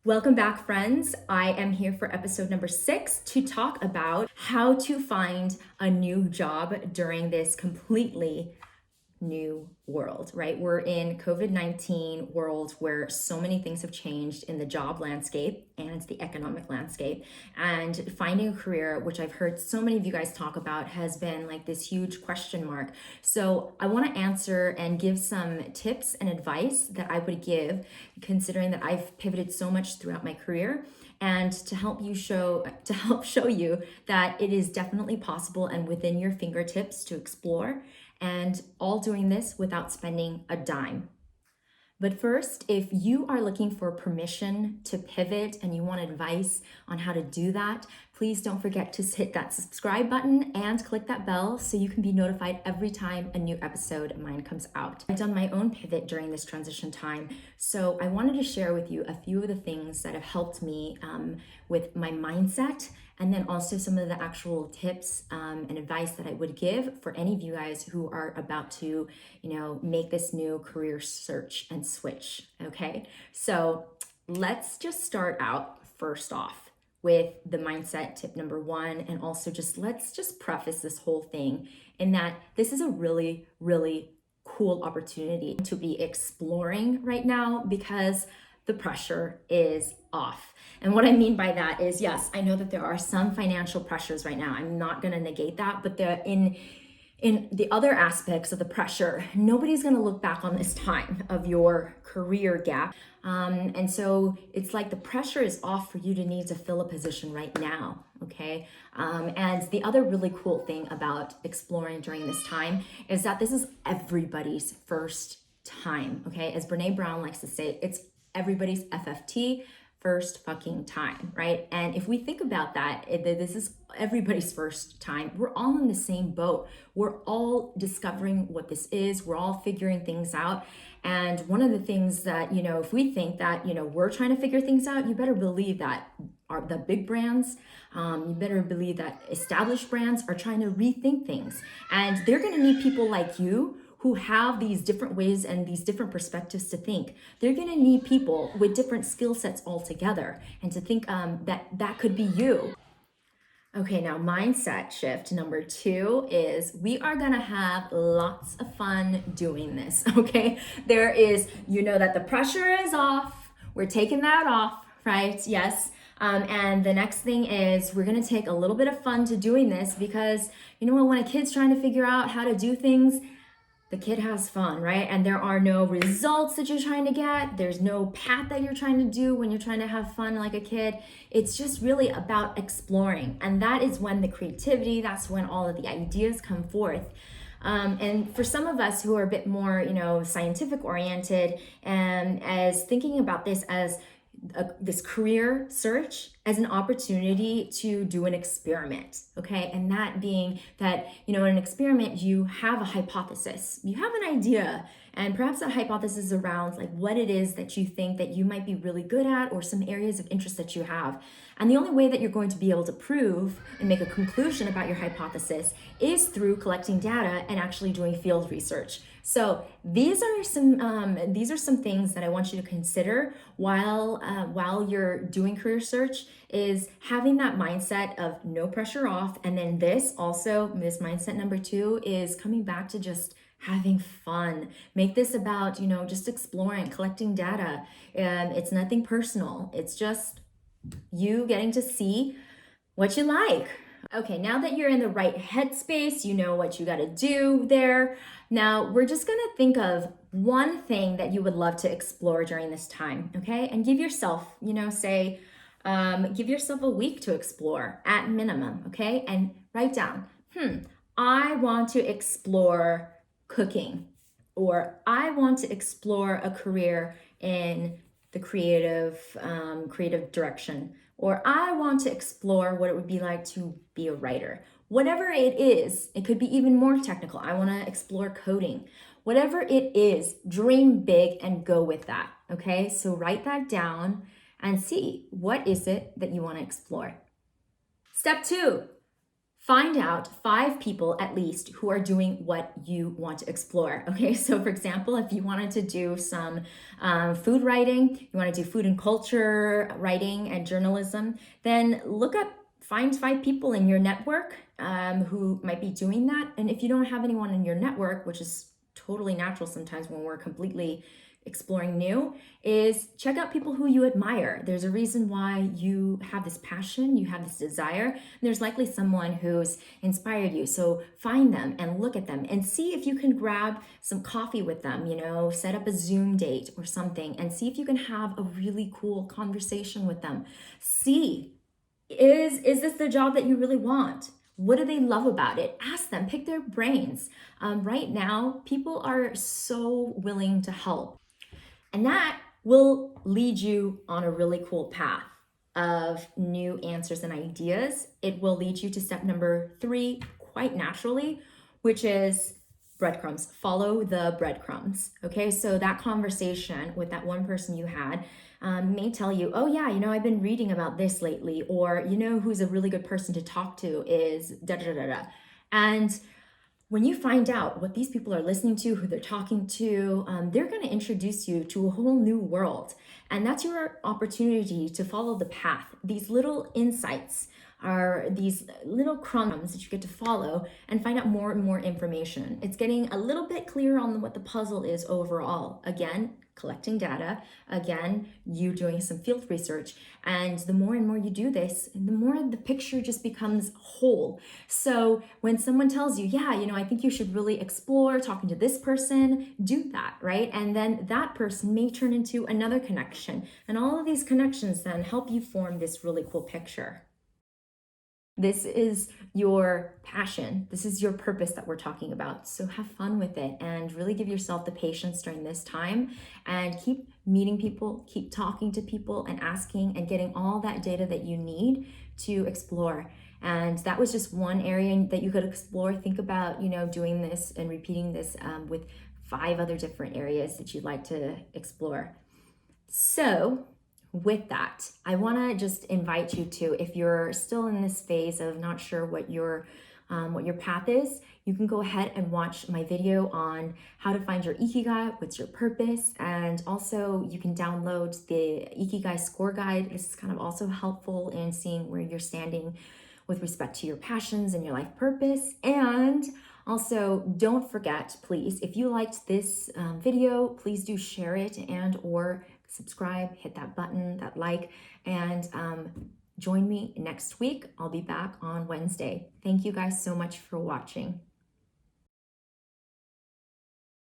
Welcome back, friends. I am here for episode number 6 to talk about how to find a new job during this completely new world, right? We're in COVID-19 world where so many things have changed in the job landscape and the economic landscape. And finding a career, which I've heard so many of you guys talk about, has been like this huge question mark. So I want to answer and give some tips and advice that I would give, considering that I've pivoted so much throughout my career, and to help show you that it is definitely possible and within your fingertips to explore, and all doing this without spending a dime. But first, if you are looking for permission to pivot and you want advice on how to do that, please don't forget to hit that subscribe button and click that bell so you can be notified every time a new episode of mine comes out. I've done my own pivot during this transition time, so I wanted to share with you a few of the things that have helped me with my mindset, and then also some of the actual tips and advice that I would give for any of you guys who are about to, make this new career search and switch, okay? So let's just start out first off with the mindset tip number 1, and also let's just preface this whole thing in that this is a really, really cool opportunity to be exploring right now because the pressure is off. And what I mean by that is, yes, I know that there are some financial pressures right now. I'm not going to negate that, but in the other aspects of the pressure, nobody's going to look back on this time of your career gap. And so it's like the pressure is off for you to need to fill a position right now. Okay. And the other really cool thing about exploring during this time is that this is everybody's first time. Okay. As Brene Brown likes to say, it's everybody's FFT, first fucking time, right? And if we think about that, this is everybody's first time. We're all in the same boat. We're all discovering what this is. We're all figuring things out. And one of the things that, if we think that, we're trying to figure things out, you better believe that the big brands, you better believe that established brands are trying to rethink things. And they're going to need people like you who have these different ways and these different perspectives to think. They're gonna need people with different skill sets altogether, and to think that could be you. Okay, now mindset shift number 2 is we are gonna have lots of fun doing this, okay? There is, that the pressure is off. We're taking that off, right? Yes. And the next thing is we're gonna take a little bit of fun to doing this because, when a kid's trying to figure out how to do things, the kid has fun, right? And there are no results that you're trying to get. There's no path that you're trying to do when you're trying to have fun like a kid. It's just really about exploring. And that is when the creativity, that's when all of the ideas come forth. And for some of us who are a bit more, scientific oriented, and as thinking about this as this career search as an opportunity to do an experiment, okay? And that being that, in an experiment, you have a hypothesis, you have an idea, and perhaps that hypothesis is around like what it is that you think that you might be really good at, or some areas of interest that you have. And the only way that you're going to be able to prove and make a conclusion about your hypothesis is through collecting data and actually doing field research. So these are some things that I want you to consider while you're doing career search, is having that mindset of no pressure off. And then this mindset number 2 is coming back to just having fun. Make this about, just exploring, collecting data. And it's nothing personal. It's just you getting to see what you like. Okay, now that you're in the right headspace, you know what you got to do there. Now we're just going to think of one thing that you would love to explore during this time, okay? And give yourself, give yourself a week to explore at minimum, okay? And write down, I want to explore cooking, or I want to explore a career in the creative direction, or I want to explore what it would be like to be a writer. Whatever it is, it could be even more technical. I want to explore coding. Whatever it is, dream big and go with that, okay? So write that down and see what is it that you want to explore. Step 2, Find out 5 people at least who are doing what you want to explore. Okay, so for example, if you wanted to do some food writing, you want to do food and culture writing and journalism, then find 5 people in your network who might be doing that. And if you don't have anyone in your network, which is totally natural sometimes when we're completely exploring new, is check out people who you admire. There's a reason why you have this passion, you have this desire. There's likely someone who's inspired you. So find them and look at them and see if you can grab some coffee with them, set up a Zoom date or something and see if you can have a really cool conversation with them. See, is this the job that you really want? What do they love about it? Ask them, pick their brains. Right now, people are so willing to help. And that will lead you on a really cool path of new answers and ideas. It will lead you to step number 3 quite naturally, which is breadcrumbs. Follow the breadcrumbs. Okay, so that conversation with that one person you had may tell you, oh yeah, I've been reading about this lately, or who's a really good person to talk to is da da da da. And when you find out what these people are listening to, who they're talking to, they're going to introduce you to a whole new world. And that's your opportunity to follow the path. These little insights are these little crumbs that you get to follow and find out more and more information. It's getting a little bit clearer on what the puzzle is overall. Again, collecting data, again, you doing some field research. And the more and more you do this, the more the picture just becomes whole. So when someone tells you, yeah, I think you should really explore talking to this person, do that, right? And then that person may turn into another connection. And all of these connections then help you form this really cool picture. This is your passion. This is your purpose that we're talking about. So have fun with it and really give yourself the patience during this time and keep meeting people, keep talking to people and asking and getting all that data that you need to explore. And that was just one area that you could explore. Think about, doing this and repeating this with 5 other different areas that you'd like to explore. So with that, I want to just invite you to, if you're still in this phase of not sure what your path is, you can go ahead and watch my video on how to find your ikigai, what's your purpose, and also you can download the Ikigai score guide. This is kind of also helpful in seeing where you're standing with respect to your passions and your life purpose. And also, don't forget, please, if you liked this video, please do share it and or subscribe, hit that button, that like, and join me next week. I'll be back on Wednesday. Thank you guys so much for watching.